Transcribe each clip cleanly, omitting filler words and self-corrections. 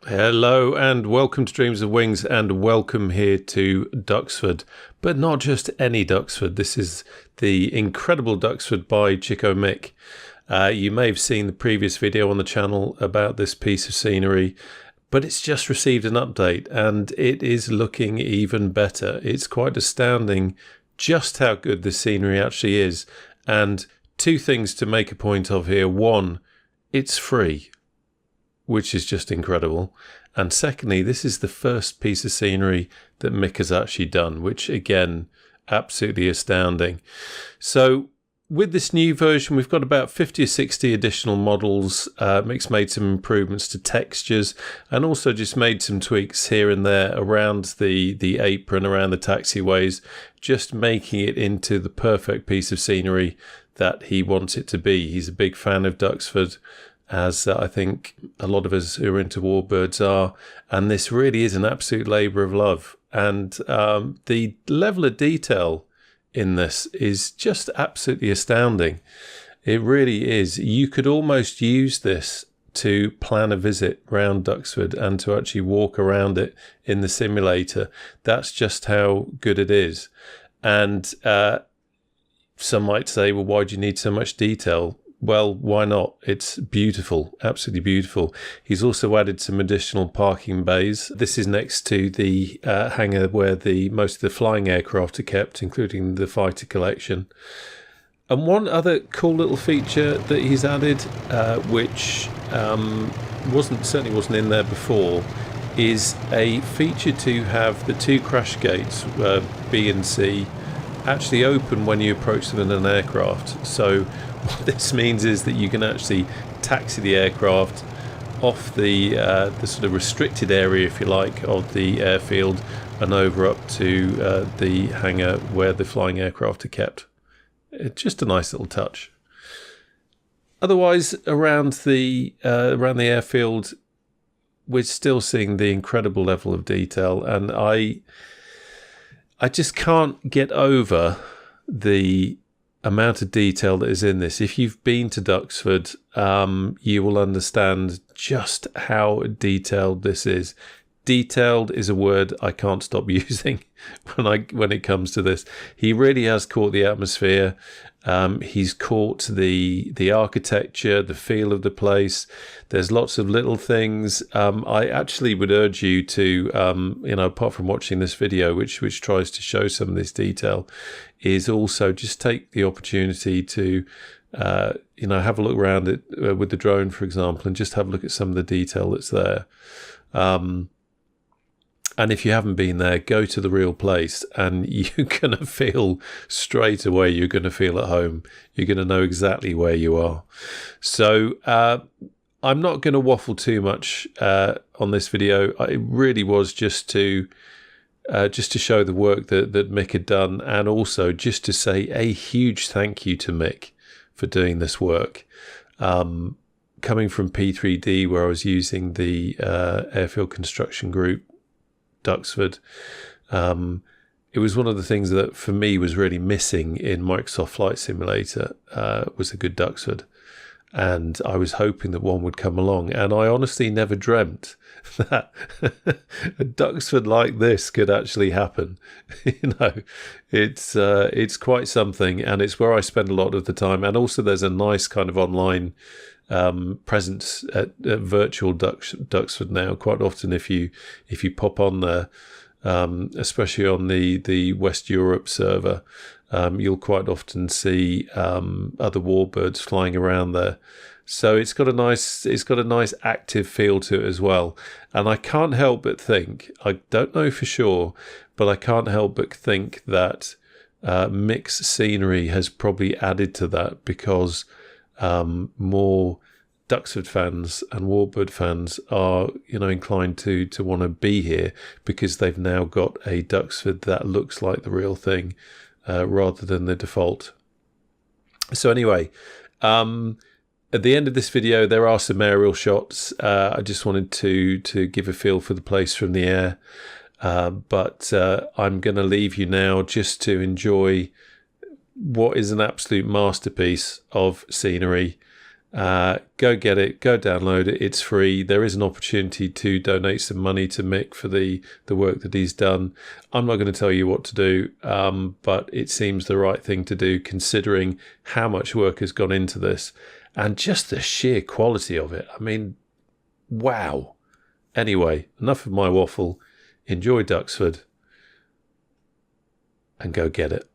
Hello and welcome to Dreams of Wings, and welcome here to Duxford, but not just any Duxford. This is the incredible Duxford by ChicoMick. You may have seen the previous video on the channel about this piece of scenery, but it's just received an update and it is looking even better. It's quite astounding just how good this scenery actually is. And two things to make a point of here. One, it's free, which is just incredible. And secondly, this is the first piece of scenery that Mick has actually done, which again, absolutely astounding. So with this new version, we've got about 50 or 60 additional models. Mick's made some improvements to textures and also just made some tweaks here and there around the apron, around the taxiways, just making it into the perfect piece of scenery that he wants it to be. He's a big fan of Duxford, as I think a lot of us who are into warbirds are, and this really is an absolute labour of love. And the level of detail in this is just absolutely astounding. It really is. You could almost use this to plan a visit around Duxford and to actually walk around it in the simulator. That's just how good it is. And some might say, well, why do you need so much detail? Well, why not? It's beautiful, absolutely beautiful. He's also added some additional parking bays. This is next to the hangar where most of the flying aircraft are kept, including the fighter collection. And one other cool little feature that he's added, which certainly wasn't in there before, is a feature to have the two crash gates, B and C, actually open when you approach them in an aircraft. So what this means is that you can actually taxi the aircraft off the sort of restricted area, if you like, of the airfield and over up to the hangar where the flying aircraft are kept. It's just a nice little touch. Otherwise, around the airfield, we're still seeing the incredible level of detail, and I just can't get over the amount of detail that is in this. If you've been to Duxford, you will understand just how detailed this is. Detailed is a word I can't stop using when it comes to this. He really has caught the atmosphere. He's caught the architecture, the feel of the place. There's lots of little things. I actually would urge you to, apart from watching this video, which tries to show some of this detail, is also just take the opportunity to, have a look around it with the drone, for example, and just have a look at some of the detail that's there. And if you haven't been there, go to the real place and you're going to feel straight away, you're going to feel at home. You're going to know exactly where you are. So I'm not going to waffle too much on this video. It really was just to show the work that Mick had done, and also just to say a huge thank you to Mick for doing this work. Coming from P3D, where I was using the Airfield Construction Group, Duxford, it was one of the things that for me was really missing in Microsoft Flight Simulator, was a good Duxford, and I was hoping that one would come along, and I honestly never dreamt that a Duxford like this could actually happen. It's quite something, and it's where I spend a lot of the time, and also there's a nice kind of online presence at virtual Duxford now. Quite often, if you pop on there, especially on the West Europe server, you'll quite often see other warbirds flying around there. So it's got a nice active feel to it as well. And I can't help but think, I don't know for sure, but I can't help but think that Mick's scenery has probably added to that, because more Duxford fans and warbird fans are, inclined to want to be here, because they've now got a Duxford that looks like the real thing, rather than the default. So anyway, at the end of this video, there are some aerial shots. I just wanted to give a feel for the place from the air, but I'm going to leave you now just to enjoy what is an absolute masterpiece of scenery. Go get it, go download it, it's free. There is an opportunity to donate some money to Mick for the work that he's done. I'm not going to tell you what to do, but it seems the right thing to do considering how much work has gone into this and just the sheer quality of it. I mean, wow. Anyway, enough of my waffle. Enjoy Duxford and go get it.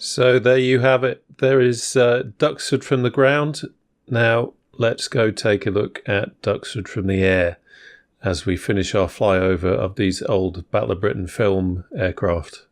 So there you have it. There is Duxford from the ground. Now let's go take a look at Duxford from the air as we finish our flyover of these old Battle of Britain film aircraft.